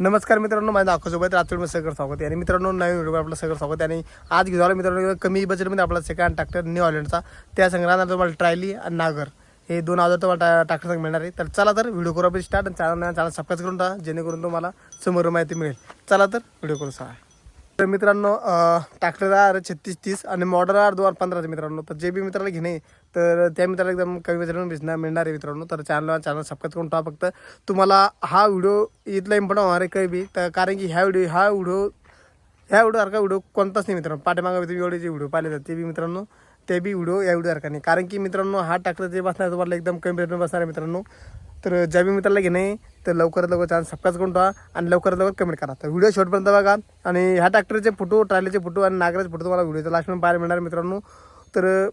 नमस्कार मित्रांनो, माझं आखोसोबत रात्री सगळं स्वागत आहे. आणि मित्रांनो, नवीन व्हिडिओ आपलं सगळं स्वागत आहे. आणि आज घेऊन आलो मित्रांनो कमी बजेटमध्ये आपला सेकंड ट्रॅक्टर न्यू हॉलंडचा. त्या संग्रहात तुम्हाला ट्रायली आणि नागर हे दोन अवजार तुम्हाला ट्रॅक्टर संग मिळणार आहे. तर चला तर व्हिडिओ करू आपण स्टार्ट. आणि चॅनल सबस्क्राईब करून टाका, जेणेकरून तुम्हाला समोर माहिती मिळेल. चला तर व्हिडिओ करू सहा. तर मित्रांनो, ट्रॅक्टर आहे 3630 आणि मॉडेल आहे 2015 मित्रांनो. तर जे बी मित्राला घेणे तर त्या मित्राला एकदम कमी बजेटमध्ये मिळणार आहे मित्रांनो. तर चॅनल सबस्क्राईब करून टाका. फक्त तुम्हाला हा व्हिडिओ इथला इम्पॉर्टंट होणार आहे काही बी. तर कारण की ह्या व्हिडिओसारखा व्हिडिओ कोणताच नाही मित्रांनो. पाठीमागे तुम्ही एवढे जे व्हिडिओ पाहिले जातात ते बी मित्रांनो, ते बी व्हिडिओ या व्हिडिओसारखा नाही. कारण की मित्रांनो, हा ट्रॅक्टर जे बसणार तुम्हाला एकदम कमी बजेटमध्ये बसणार आहे मित्रांनो. तर ज्या बी मित्राला घेणे तर लवकरात लवकर चॅनल सबस्क्राईब करून टाका आणि लवकरात लवकर कमेंट करा. तर व्हिडिओ शेवटपर्यंत बघा. आणि ह्या ट्रॅक्टरचे फोटो, ट्रायलचे फोटो आणि नागराचे फोटो तुम्हाला व्हिडिओचा लास्टमध्ये पाहायला मिळणार आहे मित्रांनो. तर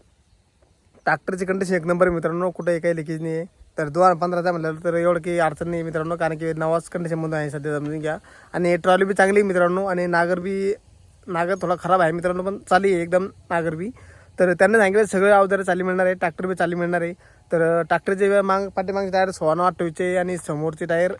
ट्रॅक्टरची कंडिशन एक नंबर आहे मित्रांनो, कुठे काही लिकेज नाही आहे. तर 2015चा म्हटलं तर एवढं काही अडचण नाही मित्रांनो, कारण की नवाच कंडिशनमध्ये आहे सध्या, समजून घ्या. आणि ट्रॉली बी चांगली मित्रांनो. आणि नागर थोडा खराब आहे मित्रांनो, पण चाली आहे एकदम नागर बी. तर त्यांनी सांगितलं सगळे अवजारे चाली मिळणार आहे, ट्रॅक्टर बी चाली मिळणार आहे. तर ट्रॅक्टरचे पाठीमागचे टायर 1628चे आणि समोरचे टायर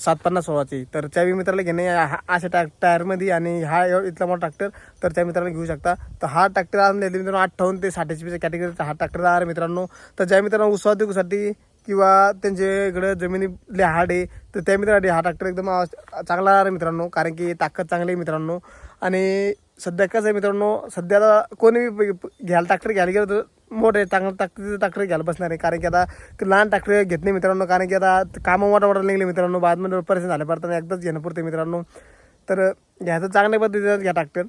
750-16चे. तर त्या मित्राला घेणे अशा टायरमध्ये आणि हा इथला मोठा ट्रॅक्टर तर त्या मित्राला घेऊ शकता. तर हा ट्रॅक्टर आणून मित्रांनो 58 ते 60 HP कॅटेगरीचा हा ट्रॅक्टर आहे मित्रांनो. तर ज्या मित्रांनो ऊसवाहतुकीसाठी किंवा त्यांच्याकडे जमिनीले हाड आहे तर त्या मित्रासाठी हा ट्रॅक्टर एकदम चांगला आहे मित्रांनो, कारण की ताकद चांगली आहे मित्रांनो. आणि सध्या कसं आहे मित्रांनो, सध्याला कोणी घ्यायला ट्रॅक्टर घ्यायला गेलं तर मोठे चांगलं ट्रॅक्टर घ्यायला बसणार आहे. कारण की आता लहान ट्रॅक्टर घेत नाही मित्रांनो, कारण की आता कामं मोठा निघले मित्रांनो, बादमध्ये परेशान झाले पडताना एकदाच घेणं पुरते मित्रांनो. तर घ्यायचं चांगल्या पद्धतीनं घ्या ट्रॅक्टर.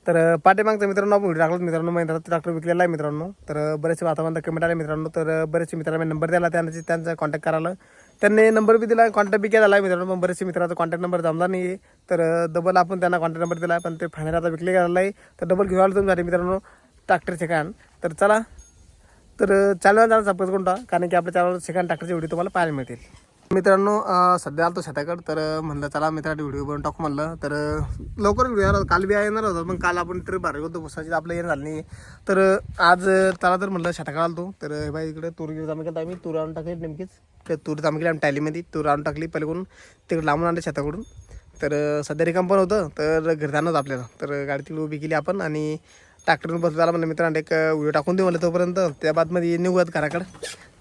तर पाठीमागचा मित्रांनो आपण व्हिडिओ टाकला मित्रांनो, महिंद्रा ट्रॅक्टर विकलेला आहे मित्रांनो. तर बरेचसे वातावरण कमेंट आले मित्रांनो. तर बरेचसे मित्रांना नंबर द्यायला त्यांचा कॉन्टॅक्ट करायला त्यांनी नंबर बी दिला, कॉन्टॅक्ट बी केला आहे मित्रांनो. पण बरेचसे मित्रांचा कॉन्टॅक्ट नंबर जमला नाही आहे. तर डबल आपण त्यांना कॉन्टॅक्ट नंबर दिला आहे, पण ते फायनल आता विकले गेला आहे. तर डबल घेऊन आलो तुमच्यासाठी मित्रांनो ट्रॅक्टर सेकंड. तर चला तर चॅनल सबस्क्राईब करून टाका, कारण की आपल्या चॅनलवर सेकंड ट्रॅक्टरचे व्हिडिओ तुम्हाला पाहायला मिळतील. मित्रांनो, सध्या आलो शेताकडे. तर म्हणलं चला मित्रांनो व्हिडिओ बनवून टाकू म्हणलं. तर लवकर व्हिडिओ काल बी येणार होता, पण काल आपण ट्रिप भरली होतो पुसाची, आपलं येणं झालं नाही. तर आज चला तर म्हणलं शेताकडे आलो. तर बाई इकडे तूर जमा केलं आम्ही, तूर आणून टाकली नेमकीच. तर तूर जमा केली आम्ही टायलीमध्ये, तूर आणून टाकली पहिले करून तिकडे लांबून आणलं शेताकडून. तर सध्या रिकाम पण होतं, तर घरी जाणं होतं आपल्याला. तर गाडी तिकडे उभी केली आपण आणि ट्रॅक्टरनं बसलं झाला म्हणलं मित्रांनो एक व्हिडिओ टाकून देऊ म्हणलं तोपर्यंत. त्या बादमध्ये निघूयात घराकडं.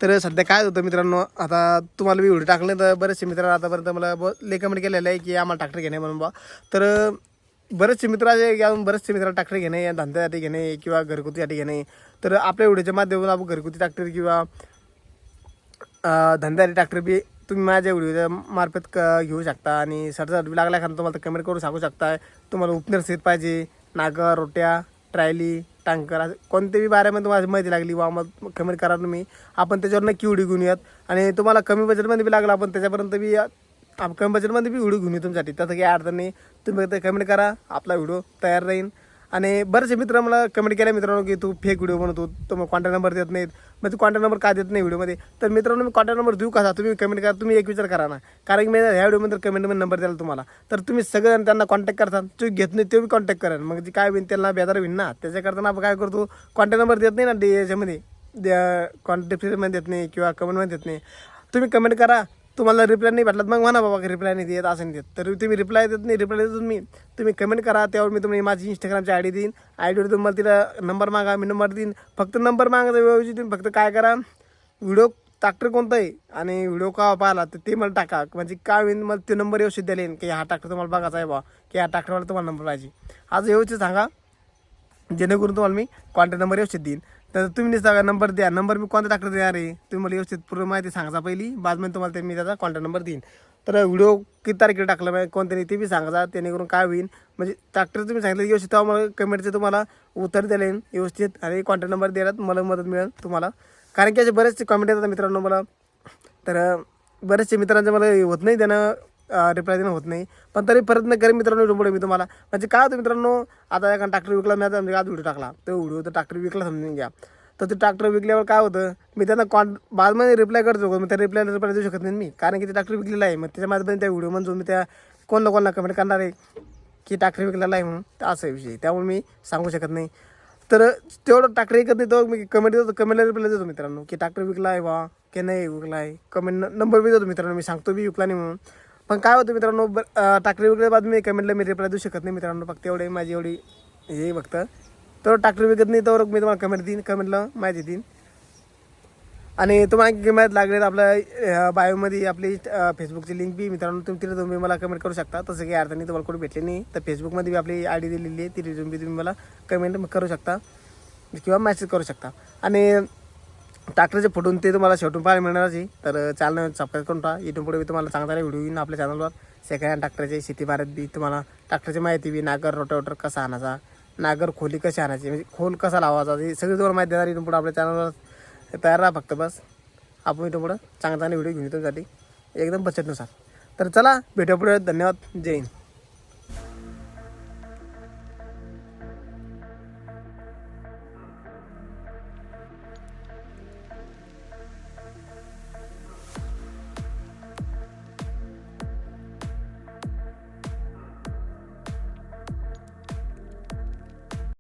तर सध्या काय होतं मित्रांनो, आता तुम्हाला मी व्हिडिओ टाकले तर बरेचसे मित्रांनो आतापर्यंत मला कमेंट केलेलं आहे की आम्हाला ट्रॅक्टर घेणे म्हणून बा. तर बरेचसे मित्र बरेचसे मित्रांना ट्रॅक्टर घेणे, या धंद्यासाठी घेणे किंवा घरगुतीसाठी घेणे. तर आपल्या व्हिडिओच्या माध्यमातून आपण घरगुती ट्रॅक्टर किंवा धंद्यासाठी ट्रॅक्टर बी तुम्ही माझ्या व्हिडिओच्या मार्फत घेऊ शकता. आणि सर्टिफिकेट लागल्या कारण तुम्हाला कमेंट करून सांगू शकता. तुम्हाला उपनर सीट पाहिजे, नागर, रोट्या, ट्रायली, टँकर, कोणत्याही बाऱ्यामध्ये तुम्हाला माहिती लागली वा मग कमेंट करा तुम्ही, आपण त्याच्यावर नक्की व्हिडिओ घेऊन येत. आणि तुम्हाला कमी बजेटमध्ये बी लागला आपण त्याच्यापर्यंत बी कमी बजेटमध्ये बी व्हिडिओ घेऊन येऊ तुमच्यासाठी. त्याचं काही अडचण नाही. तुम्ही फक्त कमेंट करा, आपला व्हिडिओ तयार राहील. आणि बरेचसे मित्र मला कमेंट केल्या मित्रांनो की तू फेक व्हिडिओ बनवतो, तुम्ही कॉन्टॅक्ट नंबर देत नाहीत. मग तू कॉन्टॅक्ट नंबर का देत नाही व्हिडिओमध्ये. तर मित्रांनो, मी कॉन्टॅक्ट नंबर देऊ कसा, तुम्ही कमेंट करा. तुम्ही एक विचार करा ना, कारण की मी ह्या व्हिडिओमध्ये कमेंटमध्ये नंबर द्याल तुम्हाला. तर तुम्ही सगळं त्यांना कॉन्टॅक्ट करता, तुम्ही घेत नाही ते बी कॉन्टॅक्ट करा. मग जे काय होईल त्यांना बेदार होईल ना. त्याच्याकरता आपण काय करतो, कॉन्टॅक्ट नंबर देत नाही ना याच्यामध्ये, कॉन्टॅक्टमध्ये देत नाही किंवा कमेंटमध्ये देत नाही. तुम्ही कमेंट करा, तुम्हाला रिप्लाय नाही भेटला मग म्हणा बाबा की रिप्लाय नाही देत, असं नाही देत. तर तुम्ही रिप्लाय देत नाही, रिप्लाय देतो तुम्ही कमेंट करा. त्यावर मी तुम्ही माझी इंस्टाग्रामची आय डी देईन. आयडीवर तुम्हाला तिला नंबर मागा, मी नंबर देईन. फक्त नंबर मागायचा व्यवस्थित. तुम्ही फक्त काय करा, व्हिडिओ ट्रॅक्टर कोणता आहे आणि व्हिडिओ का पाहिला तर ते मला टाका. म्हणजे काय होईल, मला ते नंबर व्यवस्थित द्यायला येईल की हा ट्रॅक्टर तुम्हाला बघायचा आहे बा, की ह्या ट्रॅक्टरवाला तुम्हाला नंबर पाहिजे. आज व्यवस्थित सांगा, जेणेकरून तुम्हाला मी कॉन्टॅक्ट नंबर व्यवस्थित देईन. तर तुम्ही सांगा नंबर द्या, नंबर मी कोणता ट्रॅक्टर देणार आहे तुम्ही मला व्यवस्थित पूर्ण माहिती सांगा पहिली, बादमध्ये तुम्हाला मी त्याचा कॉन्टॅक्ट नंबर देईन. तर व्हिडिओ किती तारखेला टाकलं पाहिजे कोणत्या नाही ते बी सांगा, जेणेकरून काय होईल म्हणजे ट्रॅक्टर तुम्ही सांगितलं व्यवस्थित तेव्हा मला कमेंटचे तुम्हाला उत्तर द्यायला येईल व्यवस्थित. आणि कॉन्टॅक्ट नंबर द्यायला मला मदत मिळेल तुम्हाला, कारण की असे बरेचसे कमेंट येतात मित्रांनो मला. तर बरेचसे मित्रांचं मला होत नाही त्यानं रिप्लाय देणं होत नाही, पण तरी प्रयत्न करेन मित्रांनो व्हिडिओ मी तुम्हाला. म्हणजे काय होतं मित्रांनो, आता एका ट्रॅक्टर विकला मी, आता म्हणजे आज व्हिडिओ टाकला तो व्हिडिओ तर ट्रॅक्टर विकला समजून घ्या. तर ते ट्रॅक्टर विकल्यावर काय होतं, मी त्यांना बादमध्ये रिप्लाय करतो, मग त्या रिप्लाय देऊ शकत नाही मी, कारण की ते ट्रॅक्टर विकलेला आहे. मग त्याच्यामध्ये त्या व्हिडिओ म्हणून मी त्या कोणाला कमेंट करणार आहे की ट्रॅक्टर विकलेला आहे म्हणून, तर असा विषय, त्यामुळे मी सांगू शकत नाही. तर तेवढं ट्रॅक्टर विकत नाही तो मी कमेंट देतो, कमेंटला रिप्लाय देतो मित्रांनो की ट्रॅक्टर विकला आहे बा की नाही विकला आहे. कमेंट नंबर बी देतो मित्रांनो, मी सांगतो बी विकला नाही म्हणून. पण काय होतं मित्रांनो, ट्रॅक्टर विकत बाद मी कमेंटला मी रिप्लाय देऊ शकत नाही मित्रांनो. फक्त एवढे माझी एवढी हे फक्त तर ट्रॅक्टर विकत नाही तर मी तुम्हाला कमेंट देईन, कमेंटला माहिती देईन. आणि तुम्हाला आणखी माहीत लागले तर आपल्या बायोमध्ये आपली फेसबुकची लिंक बी मित्रांनो, तुम्ही मला कमेंट करू शकता. तसं काही अडचणी तुम्हाला कुठे भेटले नाही तर फेसबुकमध्ये बी आपली आय डी दिलेली आहे, ती रिझ्यूम बी तुम्ही मला कमेंट करू शकता किंवा मेसेज करू शकता. आणि ट्रॅक्टरचे फोटोन ते तुम्हाला शेवटून पाहायला मिळणारच आहे. तर चॅनल सबस्क्राईब करून टाका. इथून पुढे तुम्हाला चांगला व्हिडिओ येईन आपल्या चॅनलवर. सेकंड हँड ट्रॅक्टरचे शेती भारत बी तुम्हाला ट्रॅक्टरची माहिती बी, नागर रोटावेटर कसा आणायचा, नागर खोली कशी आणायची, म्हणजे खोल कसा लावायचा, हे सगळी तुम्हाला माहिती देणार. इथून पुढे आपल्या चॅनलवर तयार राहा फक्त बस. आपण इथं पुढं चांगला व्हिडिओ घेऊन तुमच्यासाठी एकदम बजेटनुसार. तर चला भेटूया पुढे. धन्यवाद. जय हिंद.